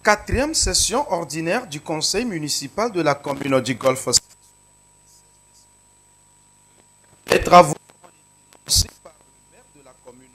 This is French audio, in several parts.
Quatrième session ordinaire du conseil municipal de la commune du Golfe. Les travaux ont été lancés par le maire de la commune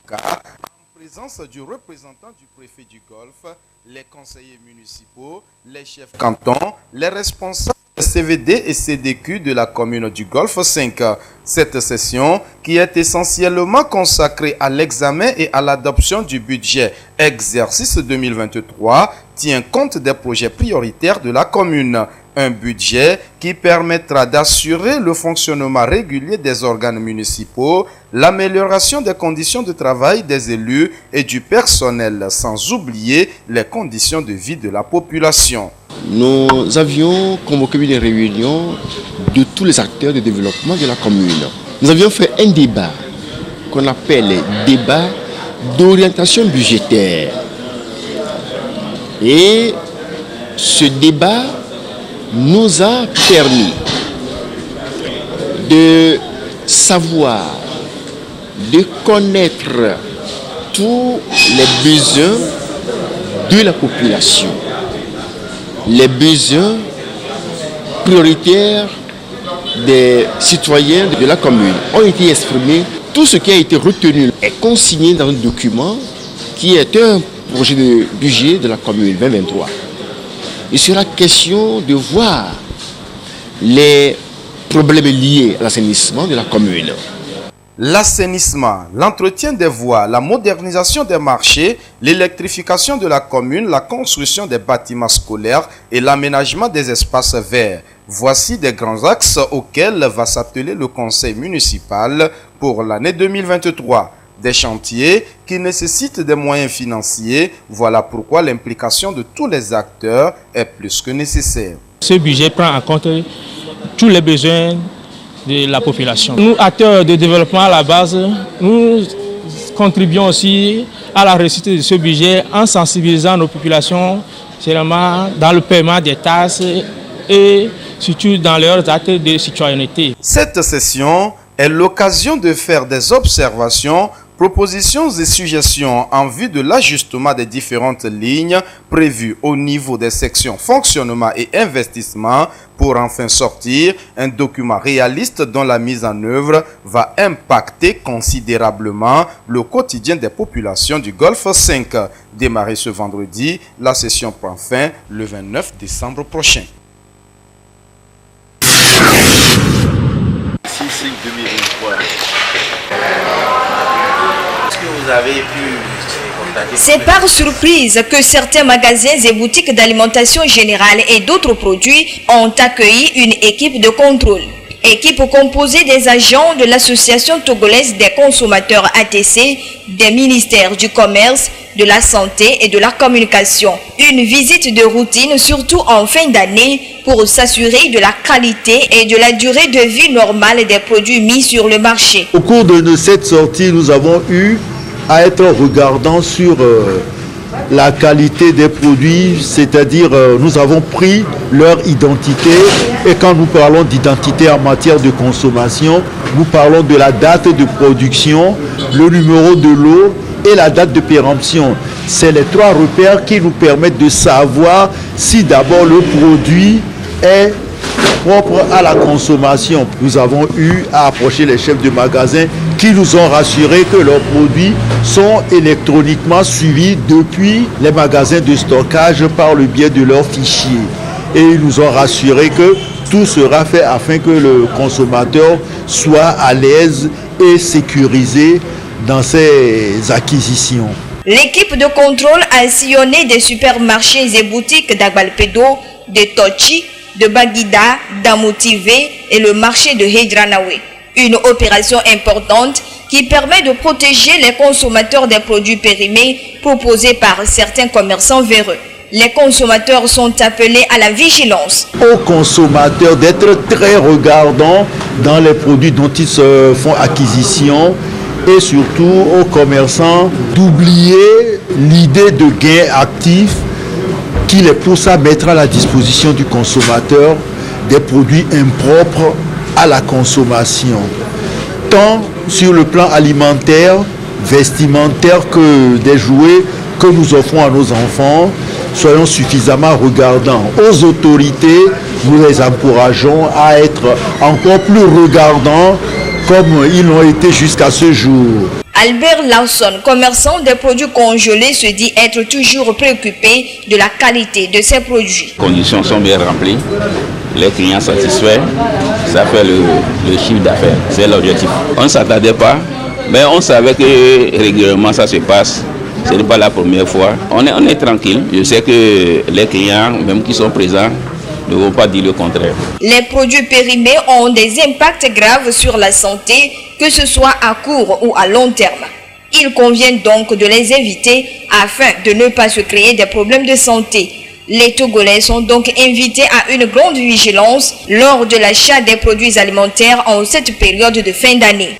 Kosiapuka en présence du représentant du préfet du Golfe, les conseillers municipaux, les chefs cantons, les responsables CVD et CDQ de la commune du Golfe 5. Cette session, qui est essentiellement consacrée à l'examen et à l'adoption du budget exercice 2023, tient compte des projets prioritaires de la commune. Un budget qui permettra d'assurer le fonctionnement régulier des organes municipaux, l'amélioration des conditions de travail des élus et du personnel, sans oublier les conditions de vie de la population. Nous avions convoqué une réunion de tous les acteurs de développement de la commune. Nous avions fait un débat qu'on appelle débat d'orientation budgétaire. Et ce débat nous a permis de savoir, de connaître tous les besoins de la population, les besoins prioritaires des citoyens de la commune ont été exprimés. Tout ce qui a été retenu est consigné dans un document qui est un projet de budget de la commune 2023. Il sera question de voir les problèmes liés à l'assainissement de la commune. L'assainissement, l'entretien des voies, la modernisation des marchés, l'électrification de la commune, la construction des bâtiments scolaires et l'aménagement des espaces verts. Voici des grands axes auxquels va s'atteler le conseil municipal pour l'année 2023. Des chantiers qui nécessitent des moyens financiers. Voilà pourquoi l'implication de tous les acteurs est plus que nécessaire. Ce budget prend en compte tous les besoins de la population. Nous, acteurs de développement à la base, nous contribuons aussi à la réussite de ce budget en sensibilisant nos populations, généralement dans le paiement des taxes et surtout dans leurs actes de citoyenneté. Cette session est l'occasion de faire des observations, propositions et suggestions en vue de l'ajustement des différentes lignes prévues au niveau des sections fonctionnement et investissement pour enfin sortir un document réaliste dont la mise en œuvre va impacter considérablement le quotidien des populations du Golfe 5. Démarré ce vendredi, la session prend fin le 29 décembre prochain. 2023. Est-ce que vous avez pu contacter? C'est par surprise que certains magasins et boutiques d'alimentation générale et d'autres produits ont accueilli une équipe de contrôle. Équipe composée des agents de l'Association togolaise des consommateurs ATC, des ministères du commerce, de la santé et de la communication. Une visite de routine, surtout en fin d'année, pour s'assurer de la qualité et de la durée de vie normale des produits mis sur le marché. Au cours de cette sortie, nous avons eu à être regardants sur la qualité des produits, c'est-à-dire nous avons pris leur identité, et quand nous parlons d'identité en matière de consommation, nous parlons de la date de production, le numéro de lot et la date de péremption. C'est les trois repères qui nous permettent de savoir si d'abord le produit est propre à la consommation. Nous avons eu à approcher les chefs de magasin qui nous ont rassuré que leurs produits sont électroniquement suivis depuis les magasins de stockage par le biais de leurs fichiers. Et ils nous ont rassuré que tout sera fait afin que le consommateur soit à l'aise et sécurisé dans ses acquisitions. L'équipe de contrôle a sillonné des supermarchés et boutiques d'Agbalpedo, de Tochi, de Baguida, d'Amotivé et le marché de Hedranawe. Une opération importante qui permet de protéger les consommateurs des produits périmés proposés par certains commerçants véreux. Les consommateurs sont appelés à la vigilance. Aux consommateurs d'être très regardants dans les produits dont ils se font acquisition, et surtout aux commerçants d'oublier l'idée de gain actif qui les pousse à mettre à la disposition du consommateur des produits impropres à la consommation, tant sur le plan alimentaire, vestimentaire que des jouets que nous offrons à nos enfants. soyons suffisamment regardants. Aux autorités, nous les encourageons à être encore plus regardants comme ils l'ont été jusqu'à ce jour. Albert Lawson, commerçant des produits congelés, se dit être toujours préoccupé de la qualité de ses produits. Les conditions sont bien remplies, les clients satisfaits, ça fait le chiffre d'affaires, c'est l'objectif. On ne s'attendait pas, mais on savait que régulièrement ça se passe. Ce n'est pas la première fois. On est tranquille. Je sais que les clients, même qui sont présents, ne vont pas dire le contraire. Les produits périmés ont des impacts graves sur la santé, que ce soit à court ou à long terme. Il convient donc de les éviter afin de ne pas se créer des problèmes de santé. Les Togolais sont donc invités à une grande vigilance lors de l'achat des produits alimentaires en cette période de fin d'année.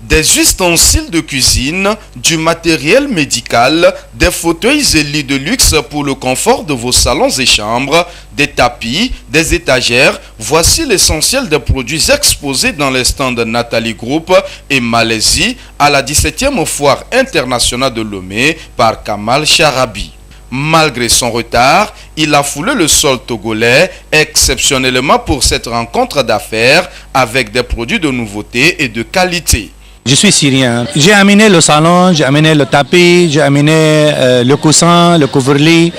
Des ustensiles de cuisine, du matériel médical, des fauteuils et lits de luxe pour le confort de vos salons et chambres, des tapis, des étagères, voici l'essentiel des produits exposés dans les stands de Nathalie Group et Malaisie à la 17e foire internationale de Lomé par Kamal Charabi. Malgré son retard, il a foulé le sol togolais exceptionnellement pour cette rencontre d'affaires avec des produits de nouveauté et de qualité. Je suis syrien. J'ai amené le salon, j'ai amené le tapis, j'ai amené le coussin, le couvre-lit.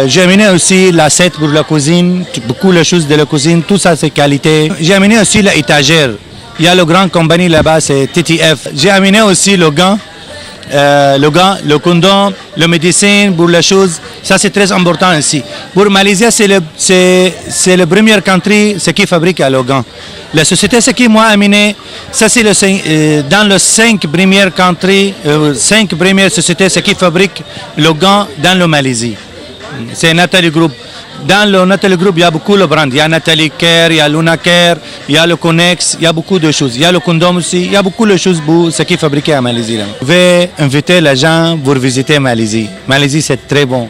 J'ai amené aussi l'assiette pour la cuisine, beaucoup de choses de la cuisine, tout ça c'est qualité. J'ai amené aussi l'étagère. Il y a le grand compagnie là-bas, c'est TTF. J'ai amené aussi le gant, le condom, le médecin pour les choses. Ça c'est très important ici. Pour Malaisie, c'est le premier country qui fabrique le gant. La société, ce qui m'a amené, ça c'est dans les 5 premières countries, 5 premières sociétés qui fabriquent le gant dans le Malaisie. C'est Nathalie Group. Dans le Nathalie Group, il y a beaucoup de brands. Il y a Nathalie Care, il y a Luna Care, il y a le Connex, il y a beaucoup de choses. Il y a le condom aussi, il y a beaucoup de choses pour ce qui est fabriqué à Malaisie. Vous pouvez inviter les gens pour visiter Malaisie. Malaisie, c'est très bon.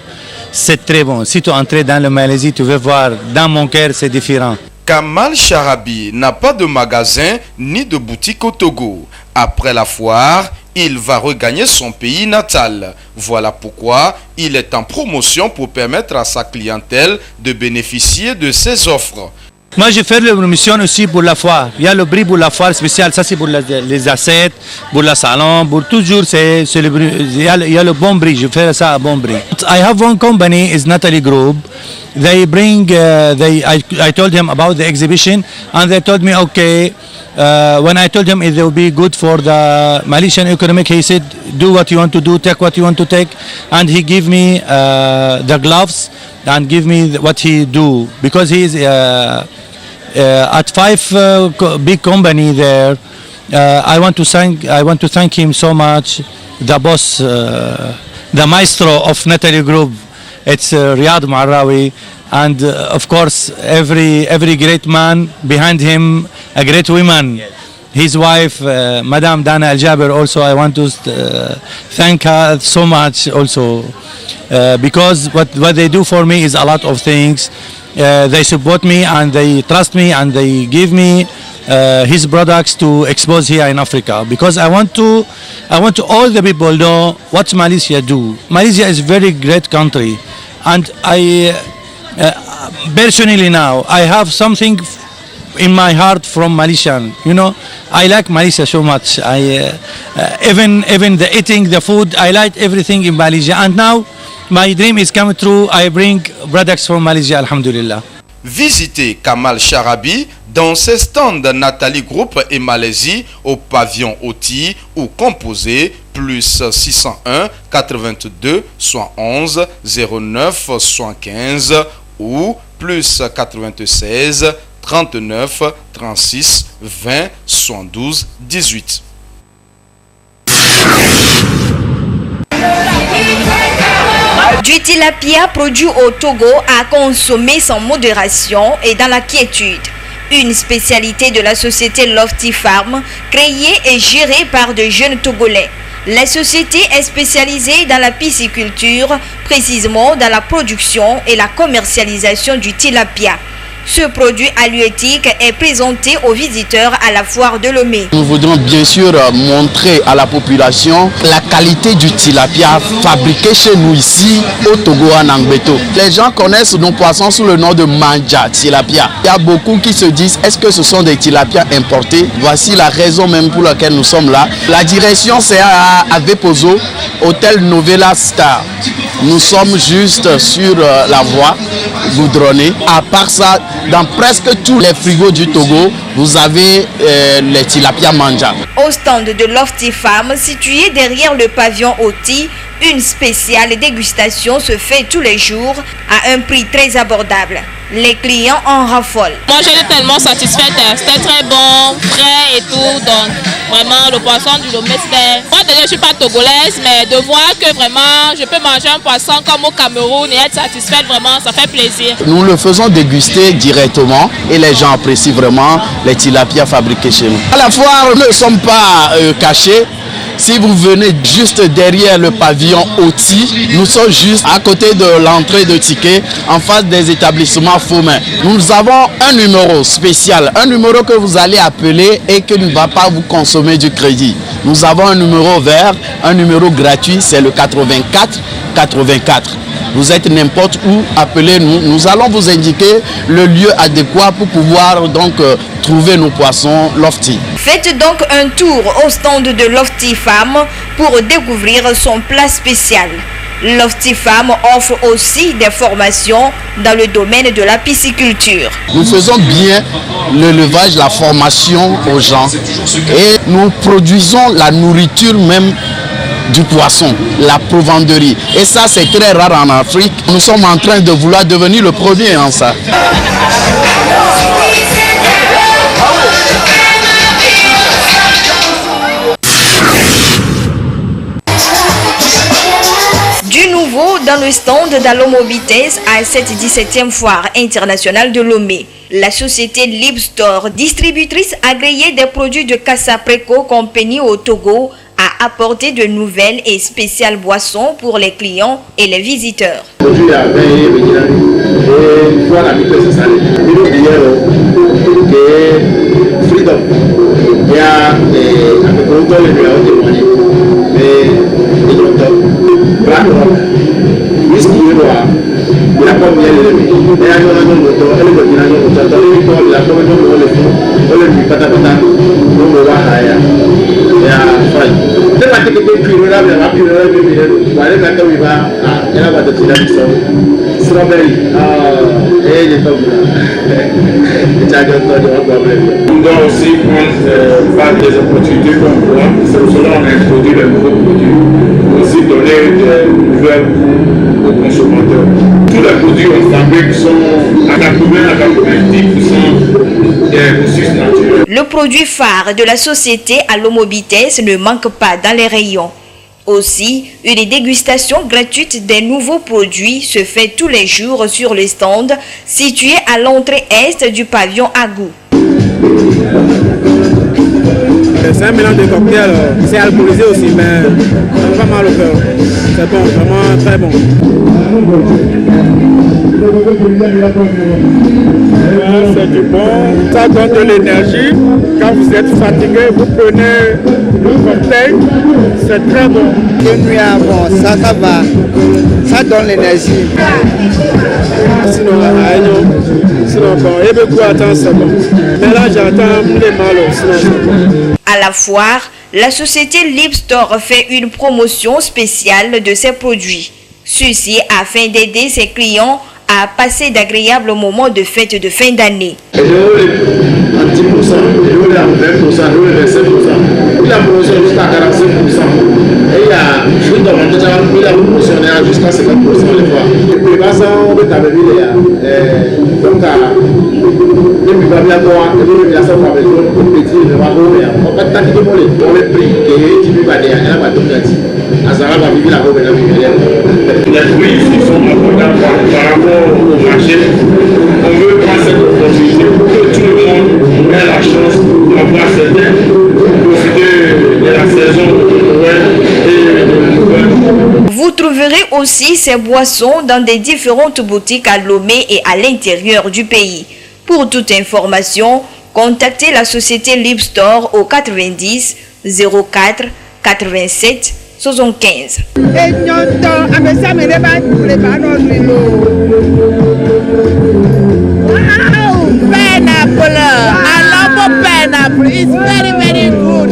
C'est très bon. Si tu entres dans le Malaisie, tu vas voir, dans mon cœur, c'est différent. Kamal Charabi n'a pas de magasin ni de boutique au Togo. Après la foire, il va regagner son pays natal. Voilà pourquoi il est en promotion pour permettre à sa clientèle de bénéficier de ses offres. Moi, je fais la promotion aussi pour la foire. Il y a le prix pour la foire spéciale, ça c'est pour les assiettes, pour le salon, pour toujours, il y a le bon prix, je fais ça à bon prix. I have one company, is Nathalie Group. They bring, I told him about the exhibition and they told me, okay, when I told him it will be good for the Malaysian economic, he said, do what you want to do, take what you want to take. And he gave me the gloves and give me what he do. Because he is at 5 big company there. I want to thank him so much, the boss, the maestro of Nathalie Group. It's Riyad Marawi, and of course every great man behind him, a great woman. Yes. His wife, Madame Dana Al Jaber, also I want to thank her so much also, because what they do for me is a lot of things. They support me and they trust me and they give me his products to expose here in Africa, because I want to all the people know what Malaysia do. Malaysia is a very great country, and I personally now I have something in my heart from Malaysian. You know, I like Malaysia so much. Even the eating, the food, I like everything in Malaysia, and now my dream is coming true. I bring products from Malaysia, alhamdulillah. Visitez Kamal Charabi dans ses stands Nathalie Group et Malaisie au pavillon Oti ou composé plus 601 82 71 09 75 ou plus 96 39 36 20 72 18. Du tilapia produit au Togo à consommer sans modération et dans la quiétude. Une spécialité de la société Lofty Farm, créée et gérée par de jeunes Togolais. La société est spécialisée dans la pisciculture, précisément dans la production et la commercialisation du tilapia. Ce produit halieutique est présenté aux visiteurs à la foire de Lomé. Nous voudrons bien sûr montrer à la population la qualité du tilapia fabriqué chez nous ici au Togo à Nangbeto. Les gens connaissent nos poissons sous le nom de manja tilapia. Il y a beaucoup qui se disent est-ce que ce sont des tilapias importés? Voici la raison même pour laquelle nous sommes là. La direction c'est à Avepozo, hôtel Novella Star. Nous sommes juste sur la voie goudronnée. À part ça, dans presque tous les frigos du Togo, vous avez les tilapia manja. Au stand de Lofty Farm, situé derrière le pavillon Oti, une spéciale dégustation se fait tous les jours à un prix très abordable. Les clients en raffolent. Moi, j'étais tellement satisfaite. C'était très bon, frais et tout. Donc, vraiment, le poisson du Lomé, c'était... Moi, déjà, je ne suis pas togolaise, mais de voir que vraiment, je peux manger un poisson comme au Cameroun et être satisfaite, vraiment, ça fait plaisir. Nous le faisons déguster directement et les gens apprécient vraiment les tilapias fabriqués chez nous. À la foire, nous ne sommes pas cachés. Si vous venez juste derrière le pavillon Oti, nous sommes juste à côté de l'entrée de ticket, en face des établissements Faumain. Nous avons un numéro spécial, un numéro que vous allez appeler et qui ne va pas vous consommer du crédit. Nous avons un numéro vert, un numéro gratuit, c'est le 84 84. Vous êtes n'importe où, appelez-nous. Nous allons vous indiquer le lieu adéquat pour pouvoir donc trouver nos poissons Lofty. Faites donc un tour au stand de Lofty Farm pour découvrir son plat spécial. Lofty Farm offre aussi des formations dans le domaine de la pisciculture. Nous faisons bien l'élevage, la formation aux gens et nous produisons la nourriture même du poisson, la provendeurie. Et ça, c'est très rare en Afrique. Nous sommes en train de vouloir devenir le premier en ça. Du nouveau dans le stand d'Alomobites à cette 17e foire internationale de Lomé. La société Libstore, distributrice agréée des produits de Casapreco Company au Togo, a apporté de nouvelles et spéciales boissons pour les clients et les visiteurs. On doit aussi prendre des opportunités comme quoi, selon on a introduit les nouveaux produits, aussi donner des nouvelles aux consommateurs. Tous les produits on fabrique sont à 80-90% des ressources naturelles. Le produit phare de la société Alomobites ne manque pas dans les rayons. Aussi, une dégustation gratuite des nouveaux produits se fait tous les jours sur le stand situé à l'entrée est du pavillon Agou. C'est un mélange de cocktails, c'est alcoolisé aussi, mais ça fait pas mal au cœur. C'est bon, vraiment très bon. C'est du bon, ça donne de l'énergie. Quand vous êtes fatigué, vous prenez le cocktail, c'est très bon. De nuit avant, ça va, ça donne l'énergie. Sinon bon, et beaucoup attendre, c'est bon. Mais là, j'entends les mal, sinon c'est bon. À la foire, la société Libstore fait une promotion spéciale de ses produits. Ceci afin d'aider ses clients à passer d'agréables moments de fête de fin d'année. La promotion jusqu'à 45%. Et il y a une demande promotionnelle jusqu'à 50% les fois. Et puis, on peut t'amener donc, depuis que tu as les prix sont abordables par rapport au marché. On veut prendre cette opportunité pour que tout le monde ait la chance d'avoir certains profiter de la saison de Noël et de Noël. Vous trouverez aussi ces boissons dans des différentes boutiques à Lomé et à l'intérieur du pays. Pour toute information, contactez la société Lipstore au 90 04 87 75. Pineapple, I love pineapple. It's very, very good.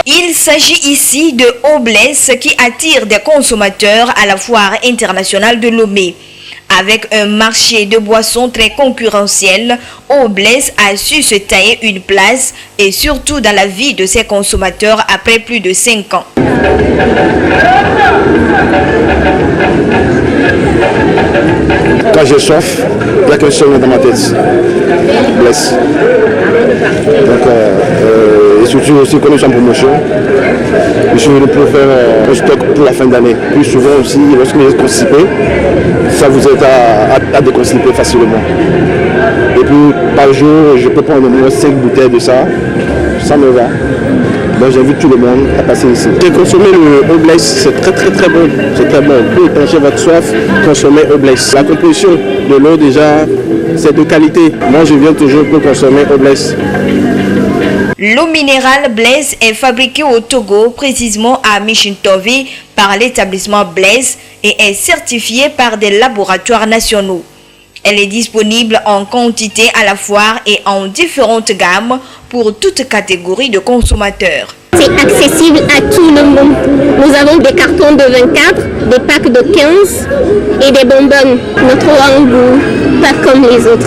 Il s'agit ici de Obless qui attire des consommateurs à la foire internationale de Lomé. Avec un marché de boissons très concurrentiel, Obless a su se tailler une place et surtout dans la vie de ses consommateurs après plus de 5 ans. Quand je chauffe, il n'y a qu'un seul nom dans ma tête, Bless. Donc, et surtout aussi quand nous sommes en promotion, je suis venu pour faire un stock pour la fin d'année. Plus souvent aussi, lorsque vous êtes constipé, ça vous aide à déconstiper facilement. Et puis par jour, je peux prendre au moins 5 bouteilles de ça, ça me va. Donc j'invite tout le monde à passer ici. J'ai consommé le Obless, c'est très bon. C'est très bon. Pour étancher votre soif, consommez Obless. La composition de l'eau déjà, c'est de qualité. Moi je viens toujours pour consommer Obless. L'eau minérale Blaise est fabriquée au Togo, précisément à Michintove, par l'établissement Blaise et est certifiée par des laboratoires nationaux. Elle est disponible en quantité à la foire et en différentes gammes pour toute catégorie de consommateurs. C'est accessible à tout le monde. Nous avons des cartons de 24, des packs de 15 et des bonbonnes. Notre goût, pas comme les autres.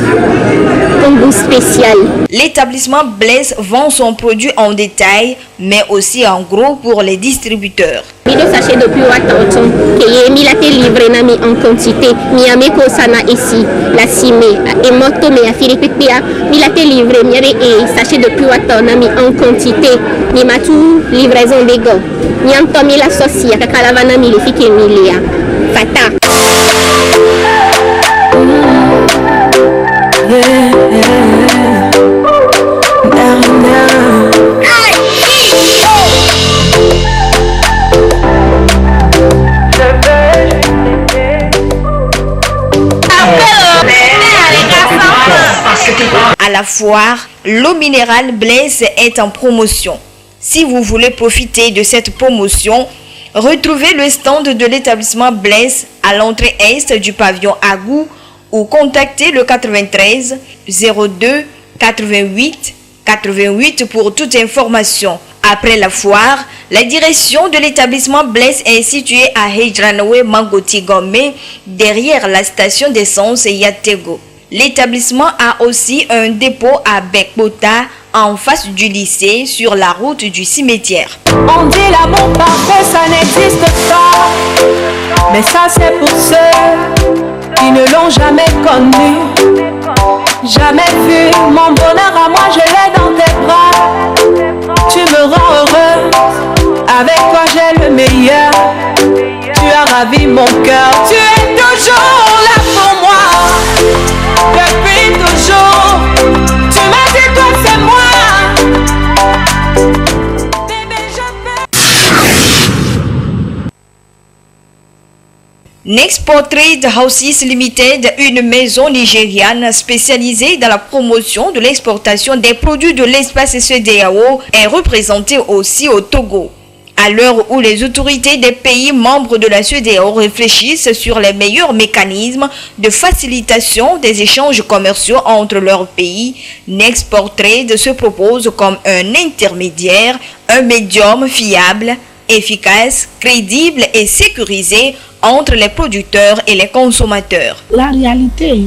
Un goût spécial. L'établissement Blaise vend son produit en détail, mais aussi en gros pour les distributeurs. Les sachets de pure attention, qui est mis la livré nami en quantité, mi ameko sana ici, la cime, et moto me a Philippe Pia, mi la livré, mi et sachet de pure attention nami en quantité, mi matu livraison de go, mi antomi la sosia, kakalavana mi le fike milia, fata. À la foire, l'eau minérale Blaise est en promotion. Si vous voulez profiter de cette promotion, retrouvez le stand de l'établissement Blaise à l'entrée est du pavillon Agou ou contactez le 93 02 88 88 pour toute information. Après la foire, la direction de l'établissement Blaise est située à Hejranowe Mangoti Gome, derrière la station d'essence Yatego. L'établissement a aussi un dépôt à Bekbota, en face du lycée, sur la route du cimetière. On dit l'amour parfait, ça n'existe pas. Mais ça c'est pour ceux qui ne l'ont jamais connu. Jamais vu mon bonheur à moi, je l'ai dans tes bras. Tu me rends heureux, avec toi j'ai le meilleur. Tu as ravi mon cœur, tu es toujours là pour moi. Depuis toujours, tu m'as dit toi c'est moi. Nexport Trade Houses Limited, une maison nigériane spécialisée dans la promotion de l'exportation des produits de l'espace CEDEAO, est représentée aussi au Togo. À l'heure où les autorités des pays membres de la CEDEAO réfléchissent sur les meilleurs mécanismes de facilitation des échanges commerciaux entre leurs pays, Nexport Trade se propose comme un intermédiaire, un médium fiable, efficace, crédible et sécurisé entre les producteurs et les consommateurs. La réalité,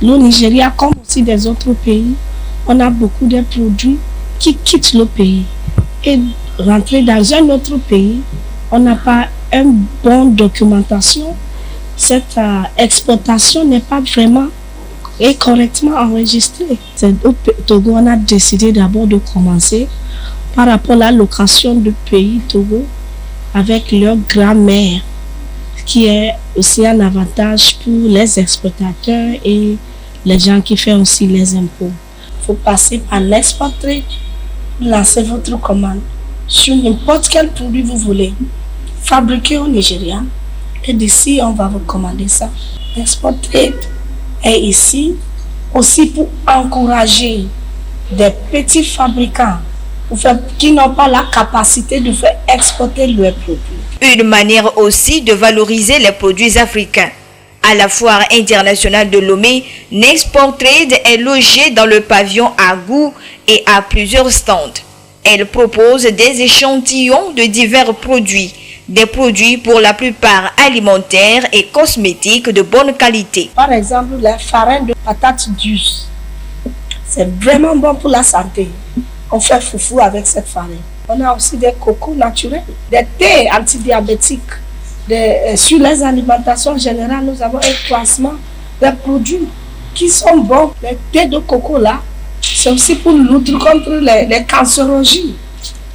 le Nigeria, comme aussi des autres pays, on a beaucoup de produits qui quittent le pays. Et rentrer dans un autre pays, on n'a pas une bonne documentation cette exportation n'est pas vraiment et correctement enregistrée. Au Togo, on a décidé d'abord de commencer par rapport à la location du pays Togo avec leur grammaire, qui est aussi un avantage pour les exportateurs et les gens qui font aussi les impôts. Il faut passer par l'export trade, lancer votre commande sur n'importe quel produit vous voulez, fabriqué au Nigeria, et d'ici on va vous commander ça. L'export trade est ici aussi pour encourager des petits fabricants qui n'ont pas la capacité de faire exporter leurs produits. Une manière aussi de valoriser les produits africains. À la foire internationale de Lomé, Nexport Trade est logée dans le pavillon Agou et a plusieurs stands. Elle propose des échantillons de divers produits, des produits pour la plupart alimentaires et cosmétiques de bonne qualité. Par exemple, la farine de patates douces, c'est vraiment bon pour la santé. On fait foufou avec cette farine. On a aussi des cocos naturels, des thés antidiabétiques. Sur les alimentations générales, nous avons un classement des produits qui sont bons. Les thés de coco là, c'est aussi pour lutter contre les cancérologies.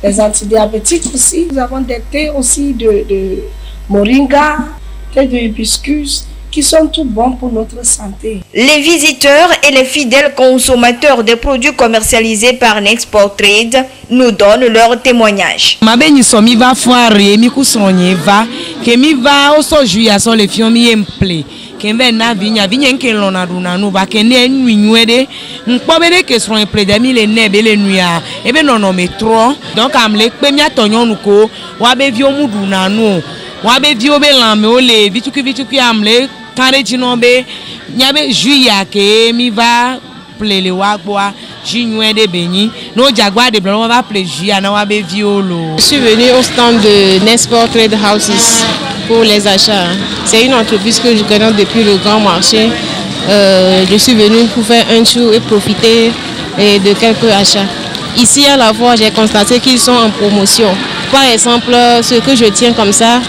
Les antidiabétiques aussi. Nous avons des thés aussi de moringa, thé de hibiscus, qui sont tout bons pour notre santé. Les visiteurs et les fidèles consommateurs des produits commercialisés par Nexport Trade nous donnent leur témoignage. Kembe na vinya nke lona duna no ba kene nwinyede nkpobere ke so epredemi le nebe le nuya ebe nono metro donc amle pe mi atonyon nuko wa be vi omudu na no wa be vi obe lame o le vituki amle kare jinobe nyabe juya ke mi va plele wa gboa jinwede beni no jagwa de blanc va plaisir na wa be violo. Je suis venu au stand de Nexport Trade Houses pour les achats. C'est une entreprise que je connais depuis le grand marché. Je suis venu pour faire un tour et profiter de quelques achats. Ici à la fois, j'ai constaté qu'ils sont en promotion. Par exemple, ce que je tiens comme ça,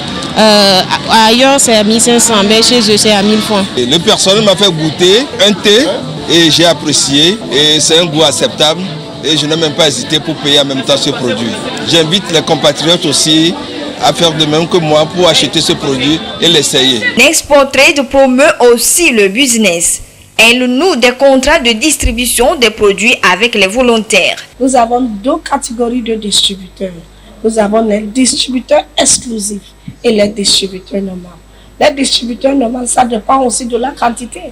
ailleurs c'est à 1500, mais chez eux c'est à 1000 francs. Le personnel m'a fait goûter un thé et j'ai apprécié et c'est un goût acceptable et je n'ai même pas hésité pour payer en même temps ce produit. J'invite les compatriotes aussi à faire de même que moi pour acheter ce produit et l'essayer. Nexport Trade promeut aussi le business. Elle noue des contrats de distribution des produits avec les volontaires. Nous avons deux catégories de distributeurs. Nous avons les distributeurs exclusifs et les distributeurs normaux. Les distributeurs normaux, ça dépend aussi de la quantité.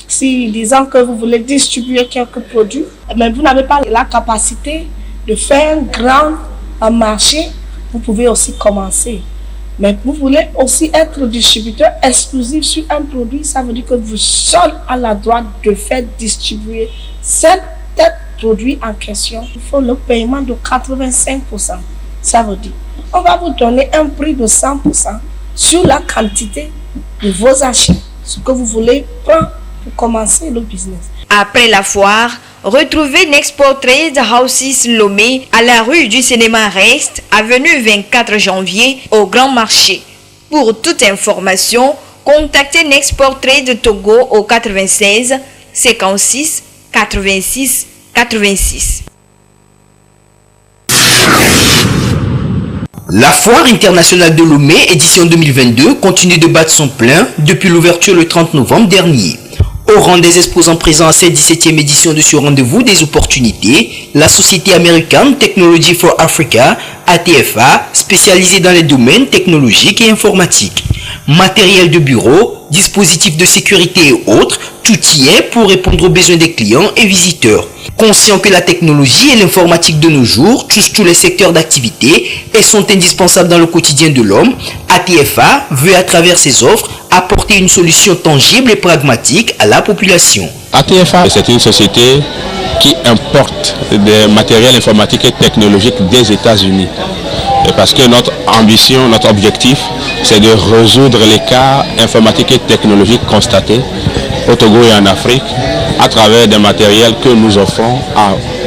Si disons que vous voulez distribuer quelques produits, mais vous n'avez pas la capacité de faire un grand marché, vous pouvez aussi commencer. Mais vous voulez aussi être distributeur exclusif sur un produit, ça veut dire que vous seul à la droite de faire distribuer cet produit en question. Il faut le paiement de 85%. Ça veut dire on va vous donner un prix de 100% sur la quantité de vos achats, ce que vous voulez prendre pour commencer le business. Après la foire, retrouvez Nexport Trade Houses Lomé à la rue du Cinéma Rest, avenue 24 janvier, au Grand Marché. Pour toute information, contactez Nexport Trade Togo au 96 56 86 86. La foire internationale de Lomé, édition 2022, continue de battre son plein depuis l'ouverture le 30 novembre dernier. Au rang des exposants présents à cette 17e édition de ce rendez-vous des opportunités, la société américaine Technology for Africa, ATFA, spécialisée dans les domaines technologiques et informatiques. Matériel de bureau, dispositifs de sécurité et autres, tout y est pour répondre aux besoins des clients et visiteurs. Conscient que la technologie et l'informatique de nos jours touchent tous les secteurs d'activité et sont indispensables dans le quotidien de l'homme, ATFA veut à travers ses offres apporter une solution tangible et pragmatique à la population. ATFA, c'est une société qui importe des matériels informatiques et technologiques des États-Unis. Parce que notre ambition, notre objectif, c'est de résoudre les cas informatiques et technologiques constatés au Togo et en Afrique à travers des matériels que nous offrons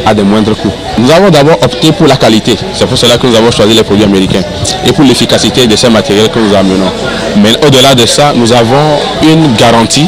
à de moindres coûts. Nous avons d'abord opté pour la qualité. C'est pour cela que nous avons choisi les produits américains et pour l'efficacité de ces matériels que nous amenons. Mais au-delà de ça, nous avons une garantie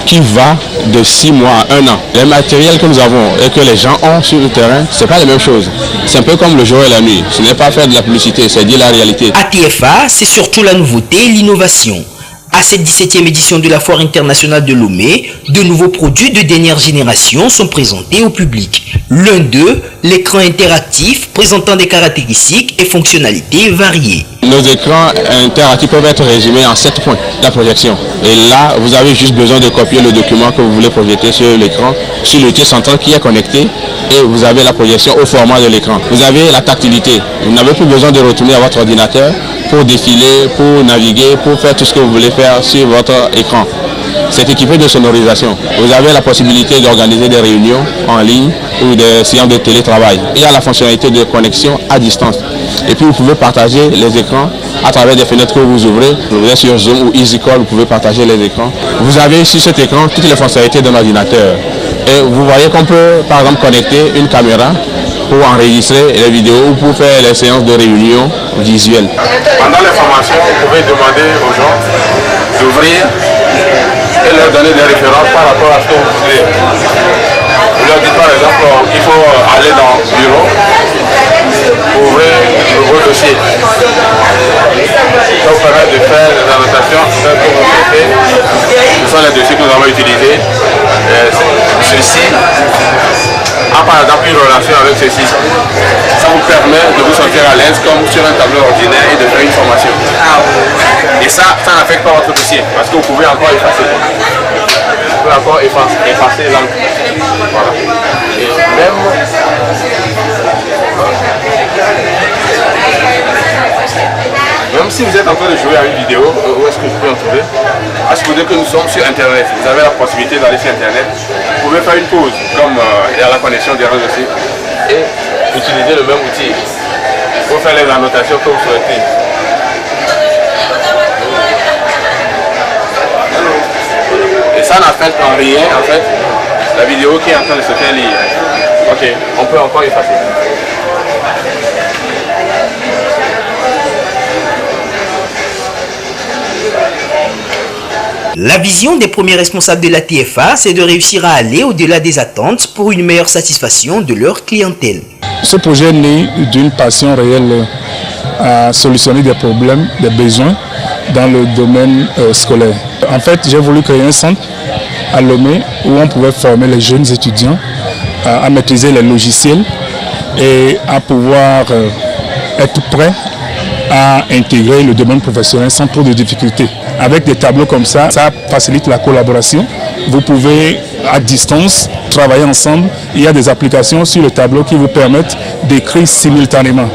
qui va de 6 mois à 1 an. Les matériels que nous avons et que les gens ont sur le terrain, ce n'est pas la même chose. C'est un peu comme le jour et la nuit. Ce n'est pas faire de la publicité, c'est dire la réalité. ATFA, c'est surtout la nouveauté et l'innovation. À cette 17e édition de la Foire internationale de Lomé, de nouveaux produits de dernière génération sont présentés au public. L'un d'eux, l'écran interactif présentant des caractéristiques et fonctionnalités variées. Nos écrans interactifs peuvent être résumés en 7 points, la projection. Et là, vous avez juste besoin de copier le document que vous voulez projeter sur l'écran, sur l'unité centrale qui est connecté, et vous avez la projection au format de l'écran. Vous avez la tactilité. Vous n'avez plus besoin de retourner à votre ordinateur pour défiler, pour naviguer, pour faire tout ce que vous voulez faire sur votre écran. C'est équipé de sonorisation. Vous avez la possibilité d'organiser des réunions en ligne ou des séances de télétravail. Il y a la fonctionnalité de connexion à distance. Et puis vous pouvez partager les écrans à travers des fenêtres que vous ouvrez. Vous êtes sur Zoom ou EasyCall, vous pouvez partager les écrans. Vous avez sur cet écran toutes les fonctionnalités d'un ordinateur. Et vous voyez qu'on peut par exemple connecter une caméra pour enregistrer les vidéos ou pour faire les séances de réunion visuelles. Pendant les formations, vous pouvez demander aux gens d'ouvrir et leur donner des références par rapport à ce que vous voulez. Vous leur dites par exemple qu'il faut aller dans le bureau, ouvrir vos dossiers. Ça vous permet de faire des annotations que vous mettez. Ce sont les dossiers que nous avons utilisés. Ceci a par exemple une relation avec ceci. Ça vous permet de vous sentir à l'aise comme sur un tableau ordinaire et de faire une formation. Et ça n'affecte pas votre dossier parce que vous pouvez encore effacer. Vous pouvez encore effacer l'encre. Voilà. Et même si vous êtes en train de jouer à une vidéo, où est-ce que je peux en trouver? À supposer que nous sommes sur Internet, vous avez la possibilité d'aller sur Internet, vous pouvez faire une pause, comme il y a la connexion des réseaux aussi, et utiliser le même outil pour faire les annotations que vous souhaitez. Et ça n'affecte en rien, en fait, la vidéo qui est en train de se faire lire. Ok, on peut encore effacer. La vision des premiers responsables de la TFA, c'est de réussir à aller au-delà des attentes pour une meilleure satisfaction de leur clientèle. Ce projet est né d'une passion réelle à solutionner des problèmes, des besoins dans le domaine scolaire. En fait, j'ai voulu créer un centre à Lomé où on pouvait former les jeunes étudiants à maîtriser les logiciels et à pouvoir être prêts à intégrer le domaine professionnel sans trop de difficultés. Avec des tableaux comme ça facilite la collaboration. Vous pouvez à distance travailler ensemble. Il y a des applications sur le tableau qui vous permettent d'écrire simultanément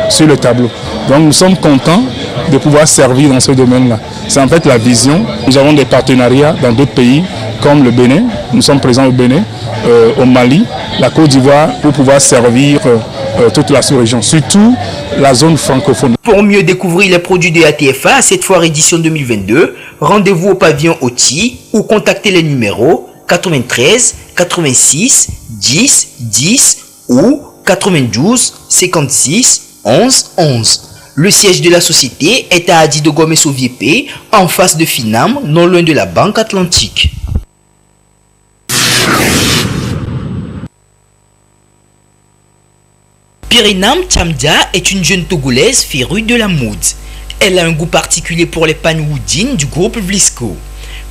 sur le tableau. Donc nous sommes contents de pouvoir servir dans ce domaine-là. C'est en fait la vision. Nous avons des partenariats dans d'autres pays comme le Bénin. Nous sommes présents au Bénin, au Mali, la Côte d'Ivoire pour pouvoir servir toute la sous-région, surtout la zone francophone. Pour mieux découvrir les produits de ATFA à cette foire édition 2022, rendez-vous au pavillon Oti ou contactez les numéros 93 86 10 10 ou 92 56 11 11. Le siège de la société est à Adi de Gomez-Oviepe, en face de Finam, non loin de la Banque Atlantique. Pirinam Chamdia est une jeune Togolaise férue de la mode. Elle a un goût particulier pour les pagnes woodines du groupe Vlisco.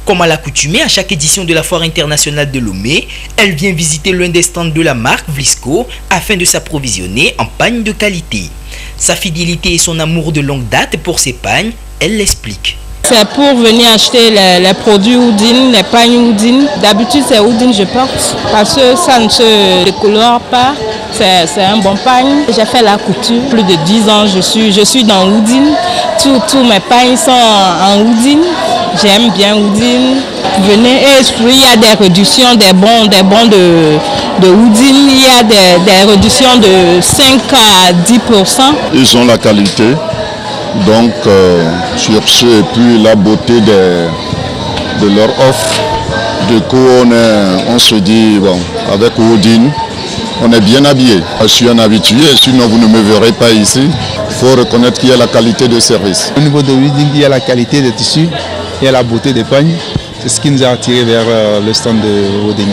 Comme à l'accoutumée à chaque édition de la Foire internationale de Lomé, elle vient visiter l'un des stands de la marque Vlisco afin de s'approvisionner en pagnes de qualité. Sa fidélité et son amour de longue date pour ses pagnes, elle l'explique. C'est pour venir acheter les produits Houdin, les pagnes Houdin. D'habitude, c'est Houdin je porte parce que ça ne se décolore pas. C'est un bon pagne. J'ai fait la couture. Plus de 10 ans, je suis dans Houdin. Tous mes pagnes sont en Houdin. J'aime bien Houdin. Venez et il y a des réductions, des bons de Houdin. Il y a des réductions de 5 à 10%. Ils ont la qualité. Donc, sur ce, et puis la beauté de leur offre, du coup, on se dit, bon, avec Houdin, on est bien habillé. Je suis un habitué, sinon vous ne me verrez pas ici. Il faut reconnaître qu'il y a la qualité de service. Au niveau de wedding, il y a la qualité des tissus, il y a la beauté des pagnes. C'est ce qui nous a attirés vers le stand de wedding.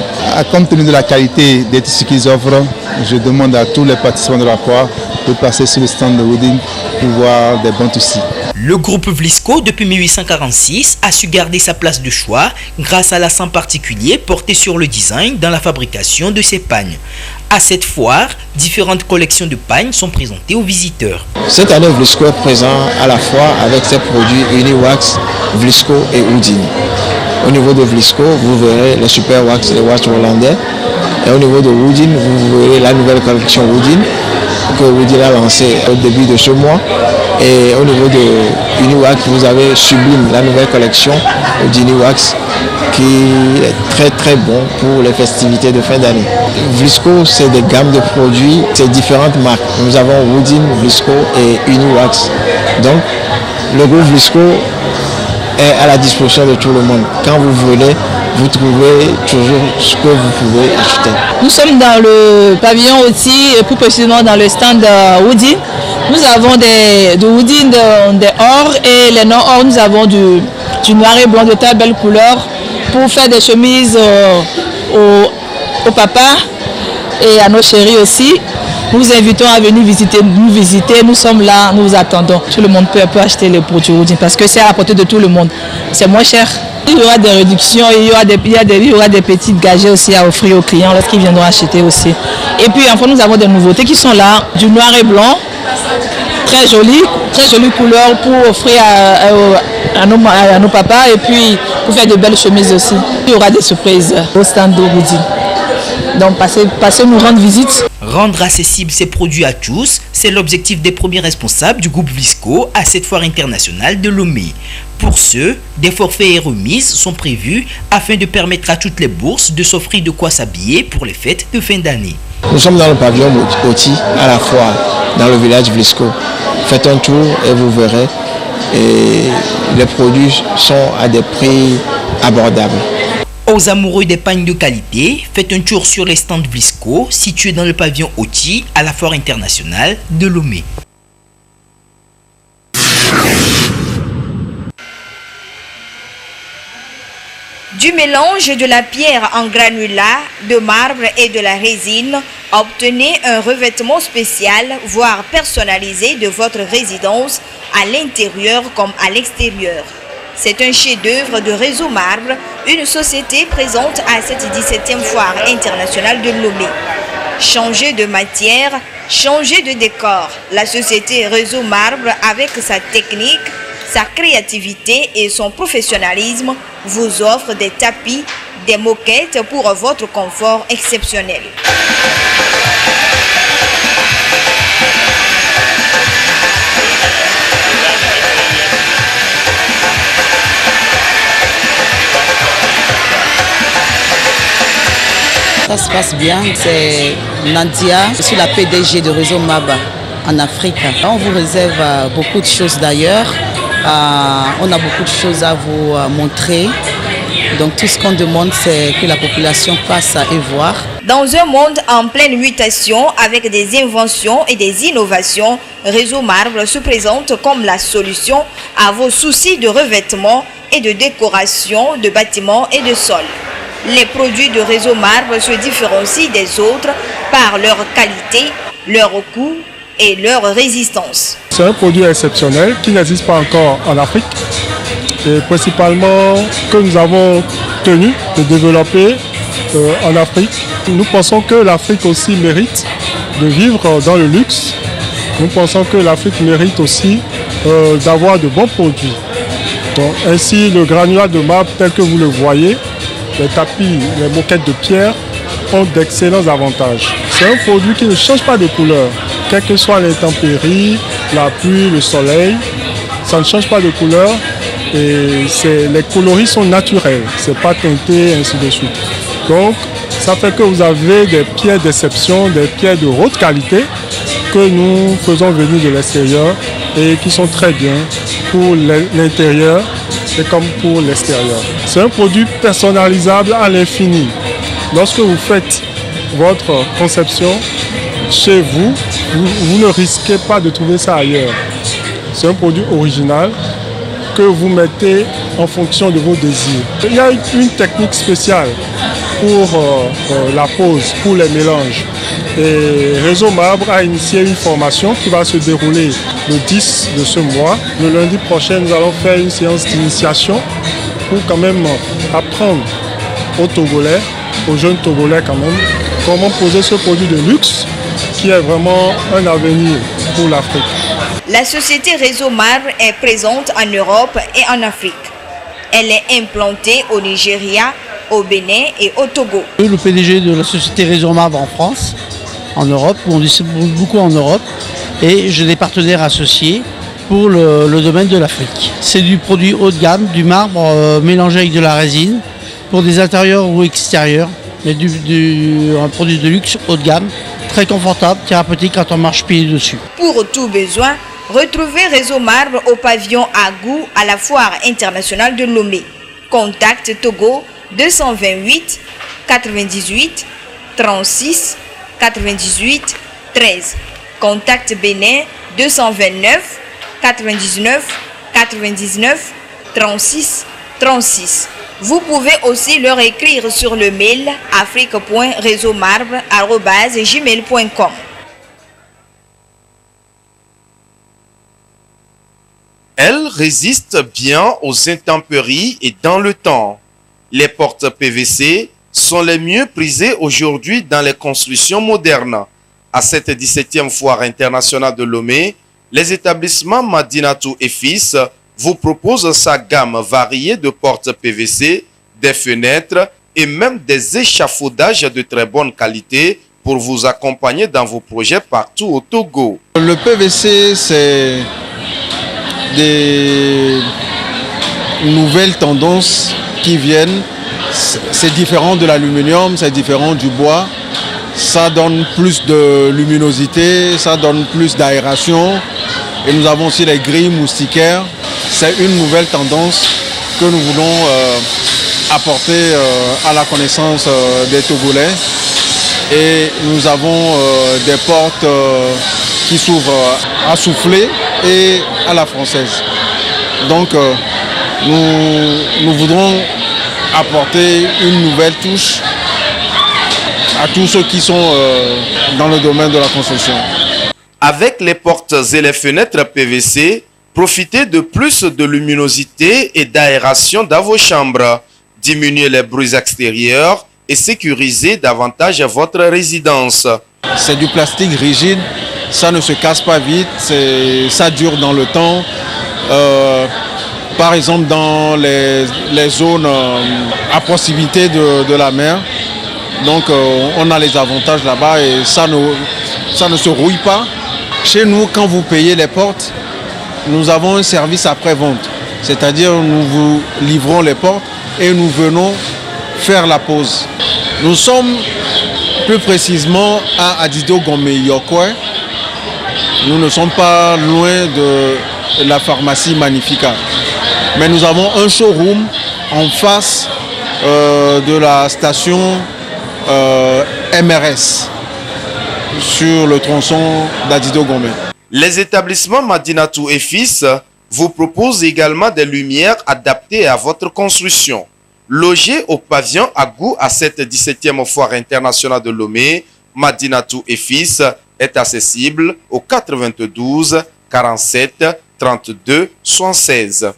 Compte tenu de la qualité des tissus qu'ils offrent, je demande à tous les participants de la foire de passer sur le stand de wedding pour voir des bons tissus. Le groupe Vlisco, depuis 1846, a su garder sa place de choix grâce à l'accent particulier porté sur le design dans la fabrication de ses pagnes. À cette foire, différentes collections de pagnes sont présentées aux visiteurs. Cette année, Vlisco est présent à la foire avec ses produits Uniwax, Vlisco et Houdini. Au niveau de Vlisco, vous verrez les super wax, les wax hollandais. Et au niveau de Houdini, vous verrez la nouvelle collection Houdini que Houdini a lancée au début de ce mois. Et au niveau de Uniwax, vous avez Sublime, la nouvelle collection Houdini Wax qui est très très bon pour les festivités de fin d'année. Vlisco, c'est des gammes de produits, c'est différentes marques. Nous avons Houdini, Vlisco et Uniwax. Donc, le groupe Vlisco est à la disposition de tout le monde. Quand vous venez, vous trouvez toujours ce que vous pouvez acheter. Nous sommes dans le pavillon aussi, et plus précisément dans le stand Houdini. Nous avons de Houdini des or et les non-or, nous avons du noir et blanc de très belle couleur pour faire des chemises au papa et à nos chéris aussi. Nous vous invitons à venir nous visiter. Nous sommes là, nous vous attendons. Tout le monde peut acheter les produits Houdini parce que c'est à la portée de tout le monde. C'est moins cher. Il y aura des réductions, il y aura des petites gadgets aussi à offrir aux clients lorsqu'ils viendront acheter aussi. Et puis enfin, nous avons des nouveautés qui sont là, du noir et blanc, très jolie couleur pour offrir à nos papas et puis pour faire de belles chemises aussi. Il y aura des surprises au stand d'Houdini. Donc passez nous rendre visite. Rendre accessibles ces produits à tous, c'est l'objectif des premiers responsables du groupe Vlisco à cette foire internationale de Lomé. Pour ce, des forfaits et remises sont prévus afin de permettre à toutes les bourses de s'offrir de quoi s'habiller pour les fêtes de fin d'année. Nous sommes dans le pavillon Oti à la foire, dans le village Vlisco. Faites un tour et vous verrez. Et les produits sont à des prix abordables. Aux amoureux des pagnes de qualité, faites un tour sur les stands Vlisco situés dans le pavillon Oti à la foire internationale de Lomé. Du mélange de la pierre en granulat, de marbre et de la résine, obtenez un revêtement spécial, voire personnalisé de votre résidence à l'intérieur comme à l'extérieur. C'est un chef-d'œuvre de Réseau Marbre, une société présente à cette 17e foire internationale de Lomé. Changer de matière, changer de décor. La société Réseau Marbre, avec sa technique, sa créativité et son professionnalisme, vous offre des tapis, des moquettes pour votre confort exceptionnel. Ça se passe bien, c'est Nadia, je suis la PDG de Réseau Maba en Afrique. On vous réserve beaucoup de choses d'ailleurs, on a beaucoup de choses à vous montrer. Donc tout ce qu'on demande, c'est que la population passe et voir. Dans un monde en pleine mutation avec des inventions et des innovations, Réseau Marbre se présente comme la solution à vos soucis de revêtement et de décoration de bâtiments et de sols. Les produits de Réseau Marbre se différencient des autres par leur qualité, leur coût et leur résistance. C'est un produit exceptionnel qui n'existe pas encore en Afrique et principalement que nous avons tenu de développer en Afrique. Nous pensons que l'Afrique aussi mérite de vivre dans le luxe. Nous pensons que l'Afrique mérite aussi d'avoir de bons produits. Donc, ainsi, le granulat de marbre tel que vous le voyez, les tapis, les moquettes de pierre ont d'excellents avantages. C'est un produit qui ne change pas de couleur. Quelles que soient les intempéries, la pluie, le soleil, ça ne change pas de couleur et les coloris sont naturels, c'est pas teinté, ainsi de suite. Donc, ça fait que vous avez des pierres d'exception, des pierres de haute qualité que nous faisons venir de l'extérieur et qui sont très bien pour l'intérieur et comme pour l'extérieur. C'est un produit personnalisable à l'infini. Lorsque vous faites votre conception chez vous, vous ne risquez pas de trouver ça ailleurs. C'est un produit original que vous mettez en fonction de vos désirs. Il y a une technique spéciale pour la pose, pour les mélanges. Et Réseau Marbre a initié une formation qui va se dérouler le 10 de ce mois. Le lundi prochain, nous allons faire une séance d'initiation pour quand même apprendre aux Togolais, aux jeunes Togolais quand même, comment poser ce produit de luxe qui est vraiment un avenir pour l'Afrique. La société Réseau Marbre est présente en Europe et en Afrique. Elle est implantée au Nigeria, au Bénin et au Togo. Le PDG de la société Réseau Marbre en France, en Europe, on distribue beaucoup en Europe, et j'ai des partenaires associés pour le domaine de l'Afrique. C'est du produit haut de gamme, du marbre mélangé avec de la résine, pour des intérieurs ou extérieurs, mais un produit de luxe haut de gamme, très confortable, thérapeutique quand on marche pieds dessus. Pour tout besoin, retrouvez Réseau Marbre au pavillon Agou à la Foire internationale de Lomé. Contact Togo 228 98 36 98 13. Contact Bénin 229 99 99 36 36. Vous pouvez aussi leur écrire sur le mail afrique.réseaumarbre@gmail.com. Elle résiste bien aux intempéries et dans le temps. Les portes PVC sont les mieux prisées aujourd'hui dans les constructions modernes. À cette 17e foire internationale de Lomé, les établissements Madinatou et Fils vous proposent sa gamme variée de portes PVC, des fenêtres et même des échafaudages de très bonne qualité pour vous accompagner dans vos projets partout au Togo. Le PVC, c'est des nouvelles tendances qui viennent. C'est différent de l'aluminium, c'est différent du bois. Ça donne plus de luminosité, ça donne plus d'aération. Et nous avons aussi les grilles moustiquaires. C'est une nouvelle tendance que nous voulons apporter à la connaissance des Togolais. Et nous avons des portes qui s'ouvrent à souffler et à la française. Donc nous voudrons apporter une nouvelle touche à tous ceux qui sont dans le domaine de la construction. Avec les portes et les fenêtres PVC, profitez de plus de luminosité et d'aération dans vos chambres. Diminuez les bruits extérieurs et sécurisez davantage votre résidence. C'est du plastique rigide, ça ne se casse pas vite, ça dure dans le temps. Par exemple, dans les zones à proximité de la mer, donc on a les avantages là-bas et ça ne se rouille pas. Chez nous, quand vous payez les portes, nous avons un service après-vente. C'est-à-dire nous vous livrons les portes et nous venons faire la pose. Nous sommes plus précisément à Adido Gomé Yokwe. Nous ne sommes pas loin de la pharmacie Magnifica. Mais nous avons un showroom en face de la station MRS sur le tronçon d'Adido Gomé. Les établissements Madinatou et Fils vous proposent également des lumières adaptées à votre construction. Logé au pavillon Agou à cette 17e foire internationale de Lomé, Madinatou et Fils est accessible au 92 47 32 76.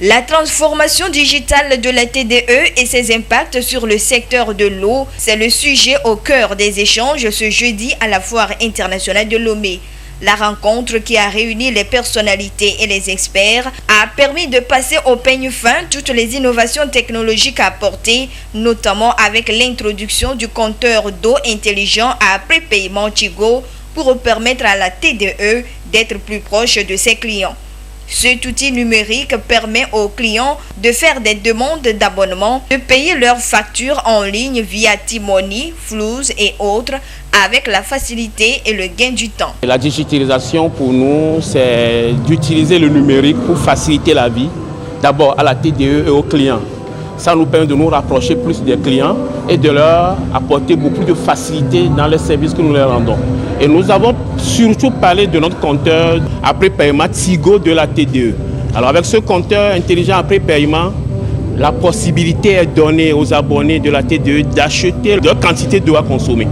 La transformation digitale de la TDE et ses impacts sur le secteur de l'eau, c'est le sujet au cœur des échanges ce jeudi à la Foire internationale de Lomé. La rencontre qui a réuni les personnalités et les experts a permis de passer au peigne fin toutes les innovations technologiques apportées, notamment avec l'introduction du compteur d'eau intelligent à prépaiement Tigo pour permettre à la TDE d'être plus proche de ses clients. Cet outil numérique permet aux clients de faire des demandes d'abonnement, de payer leurs factures en ligne via T-Money, Flouz et autres, avec la facilité et le gain du temps. La digitalisation pour nous, c'est d'utiliser le numérique pour faciliter la vie, d'abord à la TDE et aux clients. Ça nous permet de nous rapprocher plus des clients et de leur apporter beaucoup de facilité dans les services que nous leur rendons. Et nous avons surtout parlé de notre compteur après paiement Tigo de la TDE. Alors avec ce compteur intelligent après paiement, la possibilité est donnée aux abonnés de la TDE d'acheter leur quantité d'eau à consommer.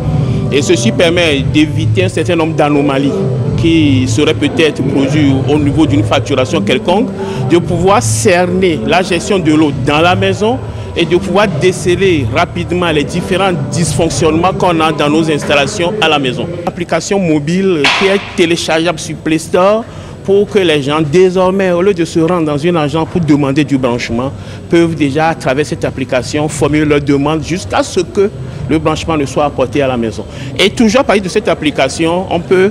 Et ceci permet d'éviter un certain nombre d'anomalies qui seraient peut-être produites au niveau d'une facturation quelconque, de pouvoir cerner la gestion de l'eau dans la maison et de pouvoir déceler rapidement les différents dysfonctionnements qu'on a dans nos installations à la maison. L'application mobile qui est téléchargeable sur Play Store pour que les gens, désormais, au lieu de se rendre dans une agence pour demander du branchement, peuvent déjà, à travers cette application, formuler leur demande jusqu'à ce que le branchement ne soit apporté à la maison. Et toujours à partir de cette application, on peut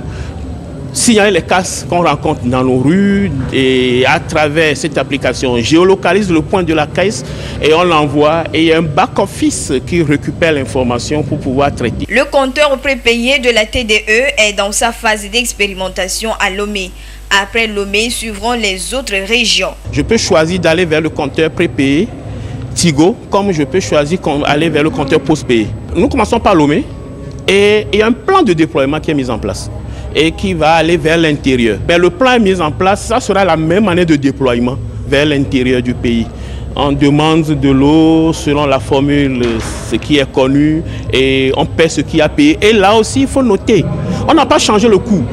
signaler les casses qu'on rencontre dans nos rues et à travers cette application, on géolocalise le point de la caisse et on l'envoie et il y a un back-office qui récupère l'information pour pouvoir traiter. Le compteur prépayé de la TDE est dans sa phase d'expérimentation à Lomé. Après Lomé, suivront les autres régions. Je peux choisir d'aller vers le compteur prépayé Tigo, comme je peux choisir d'aller vers le compteur postpayé. Nous commençons par Lomé et il y a un plan de déploiement qui est mis en place et qui va aller vers l'intérieur. Mais le plan est mis en place, ça sera la même année de déploiement vers l'intérieur du pays. On demande de l'eau selon la formule, ce qui est connu, et on paie ce qui a payé. Et là aussi, il faut noter, on n'a pas changé le coût.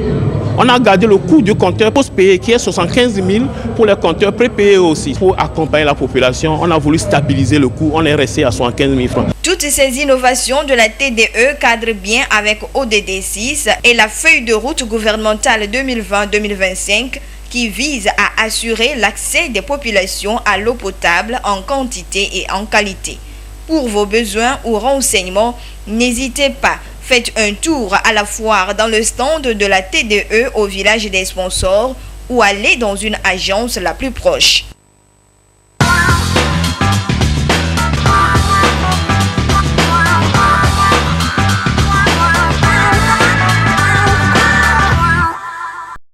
On a gardé le coût du compteur post-payé qui est 75 000 pour les compteurs prépayés aussi. Pour accompagner la population, on a voulu stabiliser le coût, on est resté à 75 000 francs. Toutes ces innovations de la TDE cadrent bien avec ODD 6 et la feuille de route gouvernementale 2020-2025 qui vise à assurer l'accès des populations à l'eau potable en quantité et en qualité. Pour vos besoins ou renseignements, n'hésitez pas. Faites un tour à la foire dans le stand de la TDE au village des sponsors ou allez dans une agence la plus proche.